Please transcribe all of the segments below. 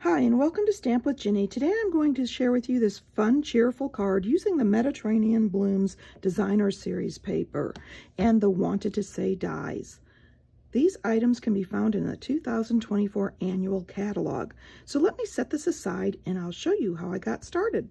Hi, and welcome to Stamp with Ginny. Today I'm going to share with you this fun, cheerful card using the Mediterranean Blooms Designer Series paper and the Wanted to Say dies. These items can be found in the 2024 annual catalog. So let me set this aside and I'll show you how I got started.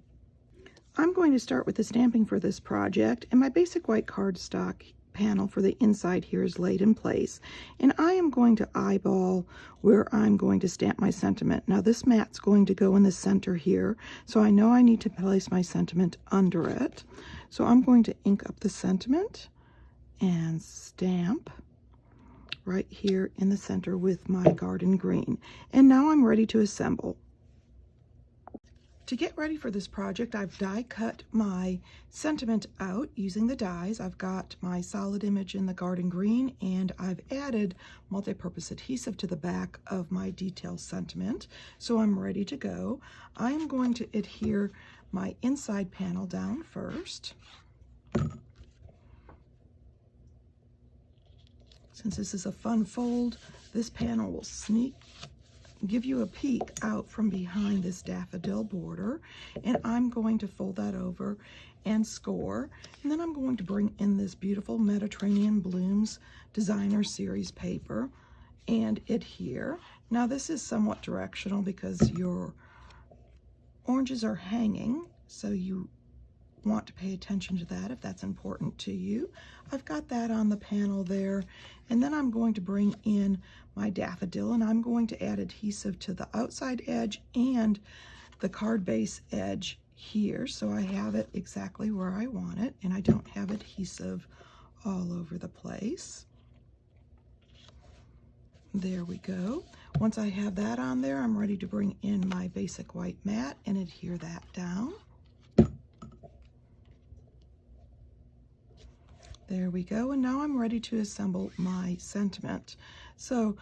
I'm going to start with the stamping for this project, and my basic white cardstock panel for the inside here is laid in place, and I am going to eyeball where I'm going to stamp my sentiment. Now this mat's going to go in the center here, so I know I need to place my sentiment under it. So I'm going to ink up the sentiment and stamp right here in the center with my garden green. And now I'm ready to assemble. To get ready for this project, I've die cut my sentiment out using the dies. I've got my solid image in the garden green, and I've added multi-purpose adhesive to the back of my detail sentiment. So I'm ready to go. I'm going to adhere my inside panel down first. Since this is a fun fold, this panel will give you a peek out from behind this daffodil border, and I'm going to fold that over and score, and then I'm going to bring in this beautiful Mediterranean Blooms Designer Series paper and adhere. Now this is somewhat directional because your oranges are hanging, so you want to pay attention to that if that's important to you. I've got that on the panel there, and then I'm going to bring in my daffodil, and I'm going to add adhesive to the outside edge and the card base edge here, so I have it exactly where I want it and I don't have adhesive all over the place. There we go. Once I have that on there, I'm ready to bring in my basic white mat and adhere that down. There we go, and now I'm ready to assemble my sentiment. So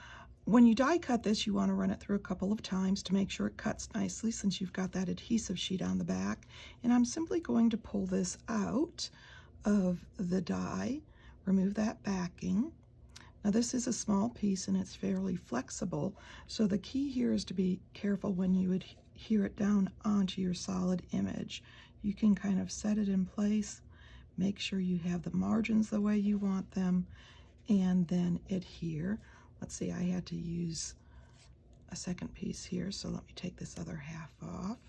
when you die cut this, you want to run it through a couple of times to make sure it cuts nicely, since you've got that adhesive sheet on the back. And I'm simply going to pull this out of the die, remove that backing. Now this is a small piece and it's fairly flexible, so the key here is to be careful when you adhere it down onto your solid image. You can kind of set it in place, make sure you have the margins the way you want them, and then adhere. Let's see, I had to use a second piece here, so let me take this other half off.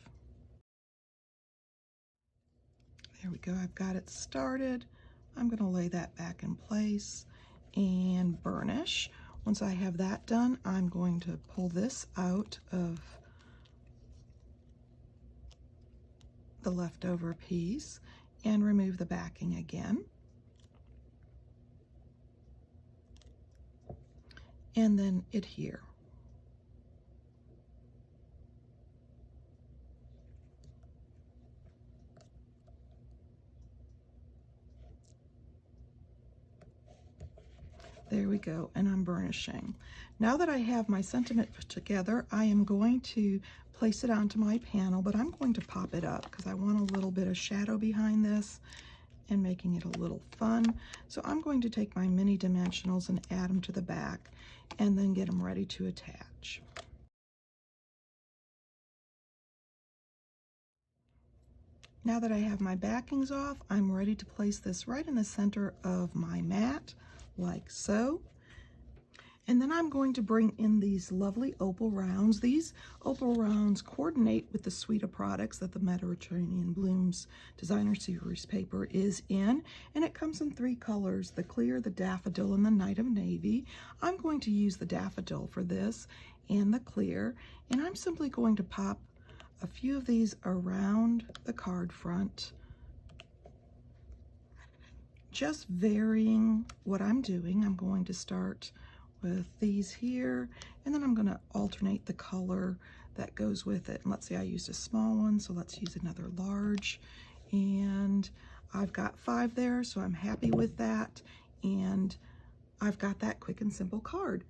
There we go, I've got it started. I'm going to lay that back in place and burnish. Once I have that done, I'm going to pull this out of the leftover piece and remove the backing again. And then adhere. There we go, and I'm burnishing. Now that I have my sentiment put together, I am going to place it onto my panel, but I'm going to pop it up because I want a little bit of shadow behind this and making it a little fun. So I'm going to take my mini dimensionals and add them to the back and then get them ready to attach. Now that I have my backings off, I'm ready to place this right in the center of my mat, like so. And then I'm going to bring in these lovely opal rounds. These opal rounds coordinate with the suite of products that the Mediterranean Blooms Designer Series paper is in. And it comes in three colors, the clear, the daffodil, and the night of navy. I'm going to use the daffodil for this and the clear. And I'm simply going to pop a few of these around the card front, just varying what I'm doing. I'm going to start with these here, and then I'm going to alternate the color that goes with it. And let's see, I used a small one, so let's use another large, and I've got 5 there, so I'm happy with that, and I've got that quick and simple card.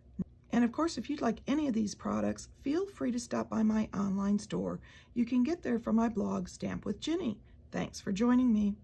And of course, if you'd like any of these products, feel free to stop by my online store. You can get there from my blog, Stamp with Ginny. Thanks for joining me.